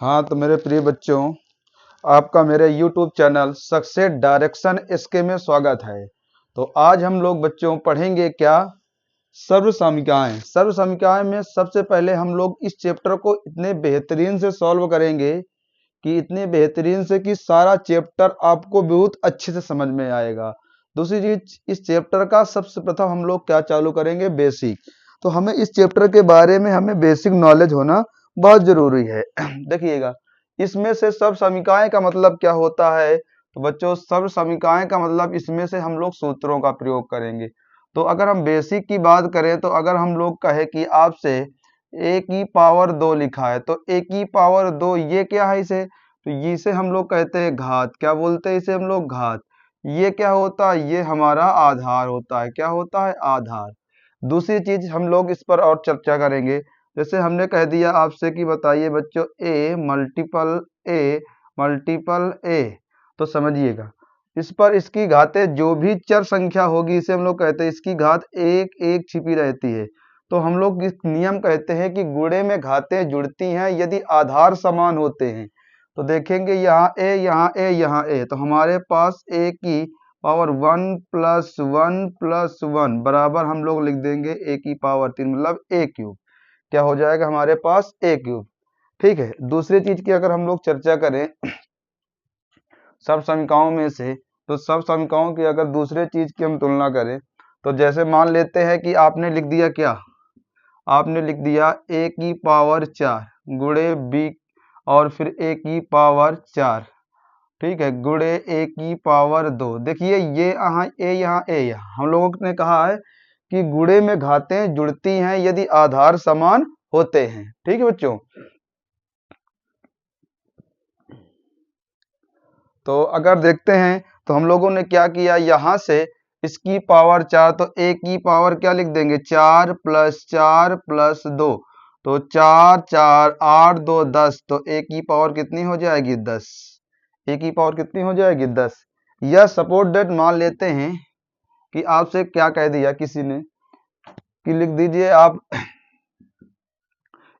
हाँ तो मेरे प्रिय बच्चों, आपका मेरे YouTube channel success direction SK में स्वागत है। तो आज हम लोग बच्चों पढ़ेंगे क्या, सर्वसमीकाएं। सर्वसमीकाएं में सबसे पहले हम लोग इस चैप्टर को इतने बेहतरीन से सॉल्व करेंगे कि इतने बेहतरीन से कि सारा चैप्टर आपको बहुत अच्छे से समझ में आएगा। दूसरी चीज, इस चैप्टर का सबसे प्रथम हम लोग क्या चालू करेंगे, बेसिक। तो हमें इस चैप्टर के बारे में हमें बेसिक नॉलेज होना बहुत जरूरी है। देखिएगा, इसमें से सब समीकाएं का मतलब क्या होता है। तो बच्चों, सब समीकाएं का मतलब इसमें से हम लोग सूत्रों का प्रयोग करेंगे। तो अगर हम बेसिक की बात करें तो अगर हम लोग कहे कि आपसे a की पावर 2 लिखा है, तो a की पावर 2 ये क्या है, इसे तो इसे हम लोग कहते हैं घात। क्या बोलते हैं इसे हम लोग, घात। ये क्या होता है, ये हमारा आधार होता है। क्या होता है, आधार। दूसरी चीज हम लोग इस पर और चर्चा करेंगे। जैसे हमने कह दिया आपसे कि बताइए बच्चों, ए मल्टीपल ए, तो समझिएगा इस पर इसकी घातें जो भी चर संख्या होगी इसे हम लोग कहते हैं इसकी घात एक एक छिपी रहती है। तो हम लोग इस नियम कहते हैं कि गुणे में घातें जुड़ती हैं यदि आधार समान होते हैं। तो देखेंगे यहाँ ए यहाँ ए यहाँ ए, तो हमारे पास ए की पावर 1+1+1 बराबर हम लोग लिख देंगे ए की पावर 3, मतलब ए क्यूब। क्या हो जाएगा हमारे पास, ए क्यूब। ठीक है। दूसरी चीज की अगर हम लोग चर्चा करें सब समीकाओं में से, तो सब समीकाओं की अगर दूसरे चीज की हम तुलना करें, तो जैसे मान लेते हैं कि आपने लिख दिया क्या, आपने लिख दिया ए की पावर 4 गुणे बी और फिर ए की पावर 4, ठीक है, गुणे ए की पावर 2। देखिए ये यहाँ ए यहाँ ए यहाँ, हम लोगों ने कहा है कि गुणे में घातें जुड़ती हैं यदि आधार समान होते हैं। ठीक है बच्चों। तो अगर देखते हैं तो हम लोगों ने क्या किया, यहाँ से इसकी पावर 4, तो ए की पावर क्या लिख देंगे, 4+4+2, तो 4 4 8 2 10, तो ए की पावर कितनी हो जाएगी, 10। ए की पावर कितनी हो जाएगी, 10। या सपोज दैट मान लेते हैं कि आपसे क्या कह दिया किसी ने कि लिख दीजिए आप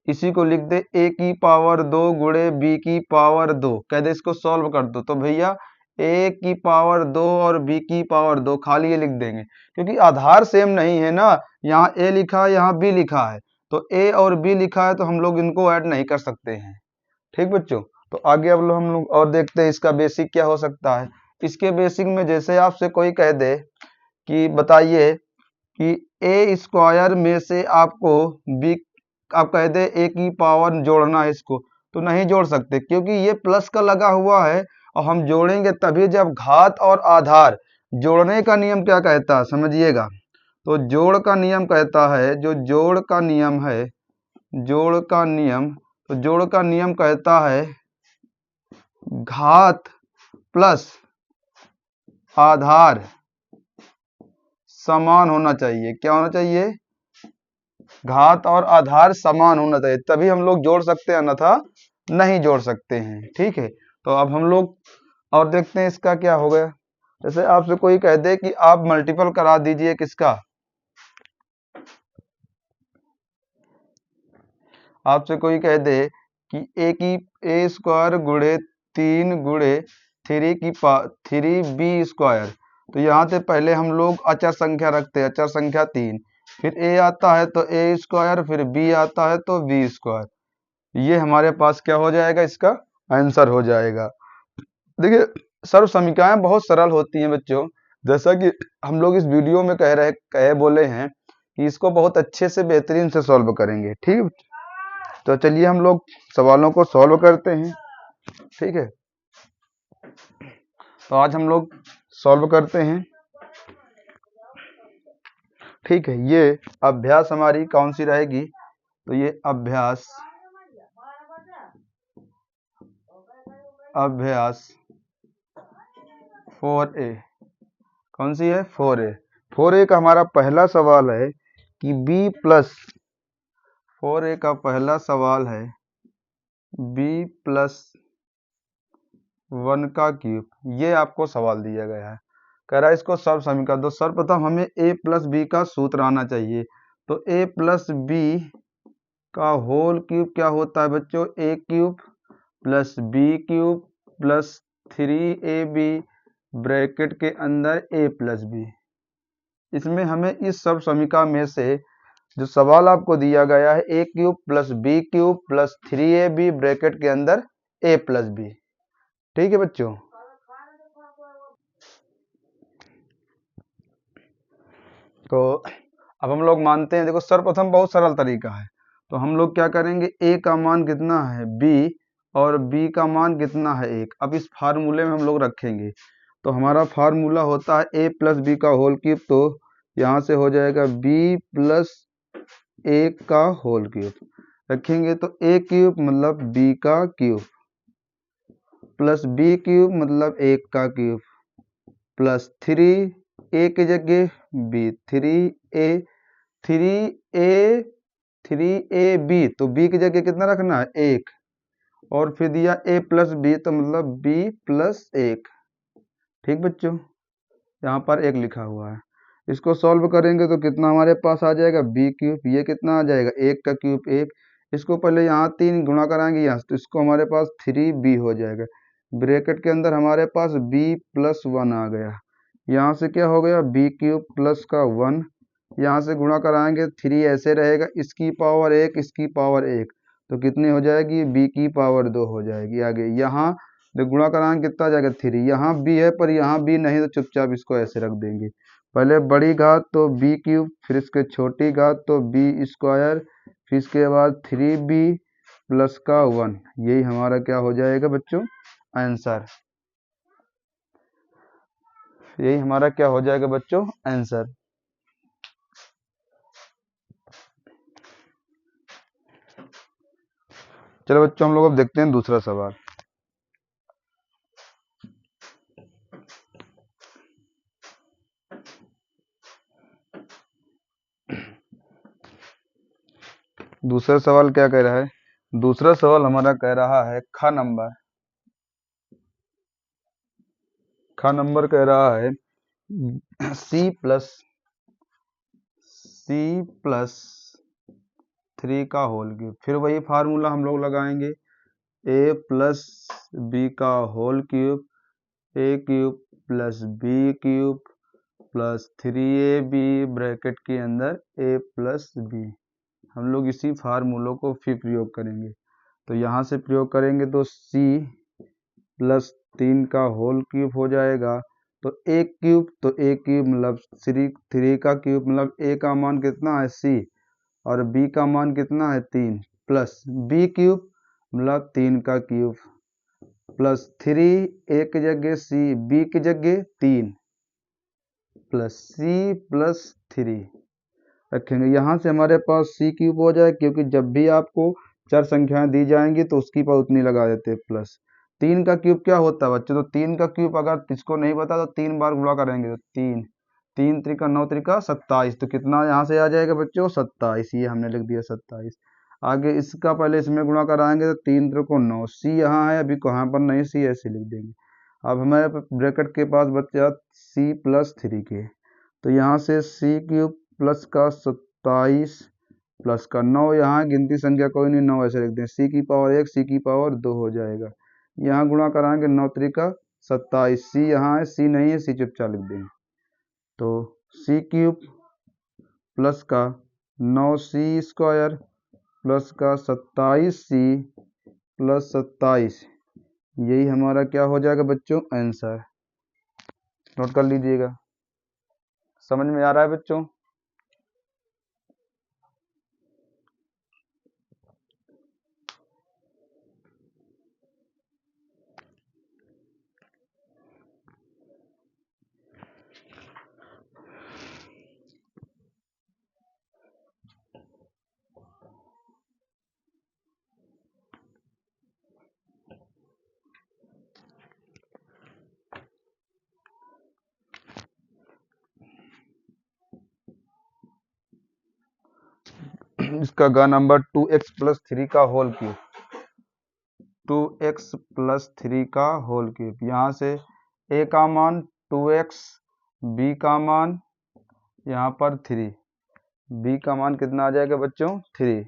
इसी को लिख दे ए की पावर 2 गुणे बी की पावर 2, कह दे इसको सॉल्व कर दो। तो भैया ए की पावर 2 और बी की पावर 2 खाली ये लिख देंगे, क्योंकि आधार सेम नहीं है ना। यहाँ ए लिखा है, यहाँ बी लिखा है, तो ए और बी लिखा है तो हम लोग इनको ऐड नहीं कर सकते हैं। ठीक बच्चों। तो आगे अब हम लोग और देखते हैं इसका बेसिक क्या हो सकता है। इसके बेसिक में जैसे आपसे कोई कह दे कि बताइए कि ए स्क्वायर में से आपको बी, आप कह दे ए की पावर जोड़ना है इसको, तो नहीं जोड़ सकते क्योंकि ये प्लस का लगा हुआ है और हम जोड़ेंगे तभी जब घात और आधार। जोड़ने का नियम क्या कहता है समझिएगा। तो जोड़ का नियम कहता है, जो जोड़ का नियम है, जोड़ का नियम, तो जोड़ का नियम कहता है घात प्लस आधार समान होना चाहिए। क्या होना चाहिए, घात और आधार समान होना चाहिए, तभी हम लोग जोड़ सकते हैं, अन्यथा नहीं जोड़ सकते हैं। ठीक है। तो अब हम लोग और देखते हैं इसका क्या हो गया। जैसे आपसे कोई कह दे कि आप मल्टीपल करा दीजिए किसका, आपसे कोई कह दे कि ए स्क्वायर गुणे 3 गुणे 3b², तो यहाँ से पहले हम लोग अचर संख्या रखते हैं, अचर संख्या 3, फिर ए आता है तो ए स्क्वायर, फिर बी आता है तो बी स्क्वायर। ये हमारे पास क्या हो जाएगा, इसका आंसर हो जाएगा। देखिए सर्व समीकरण बहुत सरल होती हैं बच्चों, जैसा कि हम लोग इस वीडियो में कहे बोले हैं कि इसको बहुत अच्छे से बेहतरीन से सॉल्व करेंगे। ठीक, तो चलिए हम लोग सवालों को सॉल्व करते हैं। ठीक है। तो आज हम लोग सॉल्व करते हैं। ठीक है। ये अभ्यास हमारी कौन सी रहेगी, तो ये अभ्यास 4A, कौन सी है, 4A। 4A का हमारा पहला सवाल है कि b प्लस, 4A का पहला सवाल है b+1 का क्यूब। ये आपको सवाल दिया गया है, कह रहा है इसको सर्व समीकरण दो। सर्वप्रथम हमें a+b का सूत्र आना चाहिए। तो a+b का होल क्यूब क्या होता है बच्चों, a cube plus B cube plus 3ab bracket के अंदर a प्लस बी। इसमें हमें इस सर्व समीकरण में से जो सवाल आपको दिया गया है a cube plus B cube plus 3ab bracket के अंदर a प्लस बी। ठीक है बच्चों। तो अब हम लोग मानते हैं, देखो सर्वप्रथम बहुत सरल तरीका है। तो हम लोग क्या करेंगे, a का मान कितना है b और b का मान कितना है 1। अब इस फार्मूले में हम लोग रखेंगे। तो हमारा फार्मूला होता है a प्लस बी का होल क्यूब। तो यहाँ से हो जाएगा b प्लस 1 का होल क्यूब। रखेंगे तो a क्यूब मतलब b का क्यूब प्लस b क्यूब मतलब 1 का क्यूब प्लस 3a की जगह b 3a तो b की जगह कितना रखना है 1 और फिर दिया a प्लस बी तो मतलब b प्लस 1। ठीक बच्चों, यहाँ पर 1 लिखा हुआ है। इसको सॉल्व करेंगे तो कितना हमारे पास आ जाएगा b क्यूब। ये कितना आ जाएगा 1 का क्यूब 1। इसको पहले यहाँ 3 गुणा कराएंगे यहाँ से, तो इसको हमारे पास 3b हो जाएगा। ब्रैकेट के अंदर हमारे पास b प्लस 1 आ गया। यहाँ से क्या हो गया b क्यूब प्लस का 1। यहाँ से गुणा कराएंगे 3 ऐसे रहेगा, इसकी पावर 1 इसकी पावर 1 तो कितनी हो जाएगी b की पावर 2 हो जाएगी। आगे यहाँ गुणा कराएंगे कितना आ जाएगा 3। यहाँ b है पर यहाँ b नहीं तो चुपचाप इसको ऐसे रख देंगे। पहले बड़ी घात तो b क्यूब, फिर इसके छोटी घात तो b स्क्वायर, फिर इसके बाद 3b प्लस का 1। यही हमारा क्या हो जाएगा बच्चों आंसर। यही हमारा क्या हो जाएगा बच्चों आंसर। चलो बच्चों हम लोग अब देखते हैं दूसरा सवाल। दूसरा सवाल क्या कह रहा है, दूसरा सवाल हमारा कह रहा है ख नंबर कह रहा है c प्लस 3 का होल क्यूब। फिर वही फार्मूला हम लोग लगाएंगे a प्लस बी का whole cube a cube plus b cube plus 3ab bracket के अंदर a प्लस b। हम लोग इसी फार्मूलों को फिर प्रयोग करेंगे। तो यहाँ से प्रयोग करेंगे तो c प्लस 3 का होल क्यूब हो जाएगा। तो a क्यूब तो a क्यूब मतलब 3 का क्यूब मतलब a का मान कितना है c और b का मान कितना है 3 प्लस b क्यूब मतलब 3 का क्यूब प्लस 3 a की जगह c b की जगह 3 प्लस c प्लस 3 रखेंगे। यहाँ से हमारे पास c क्यूब हो जाए, क्योंकि जब भी आपको चार संख्याएं दी जाएंगी तो उसकी पर उतनी लगा देते हैं। प्लस 3 का क्यूब क्या होता है बच्चों, तो 3 का क्यूब अगर इसको नहीं पता तो 3 बार गुणा करेंगे तो 3 त्रिका 9 त्रिका 27। तो कितना यहाँ से आ जाएगा बच्चों 27। ये हमने लिख दिया 27। आगे इसका पहले इसमें गुणा कराएंगे तो 3 त्रिको 9। सी यहाँ है अभी कहाँ पर नहीं, सी ऐसे लिख देंगे। अब हमारे ब्रैकेट के पास बचा c प्लस 3 के। तो यहाँ से c क्यूब प्लस का 27 प्लस का 9, यहाँ गिनती संख्या कोई नहीं 9 ऐसे लिख दें। c की पावर 1 c की पावर 2 हो जाएगा। यहाँ गुणा कराएंगे 9 त्रिका 27। c यहाँ है c नहीं है, c चुपचाप लिख देंगे। तो c क्यूब प्लस का 9c स्क्वायर प्लस का 27c प्लस 27, यही हमारा क्या हो जाएगा बच्चों आंसर। नोट कर लीजिएगा। समझ में आ रहा है बच्चों। इसका गा नंबर 2x प्लस 3 का होल क्यूब। 2x प्लस 3 का होल क्यूब। यहाँ से a का मान 2x, b का मान यहाँ पर 3, b का मान कितना आ जाएगा बच्चों 3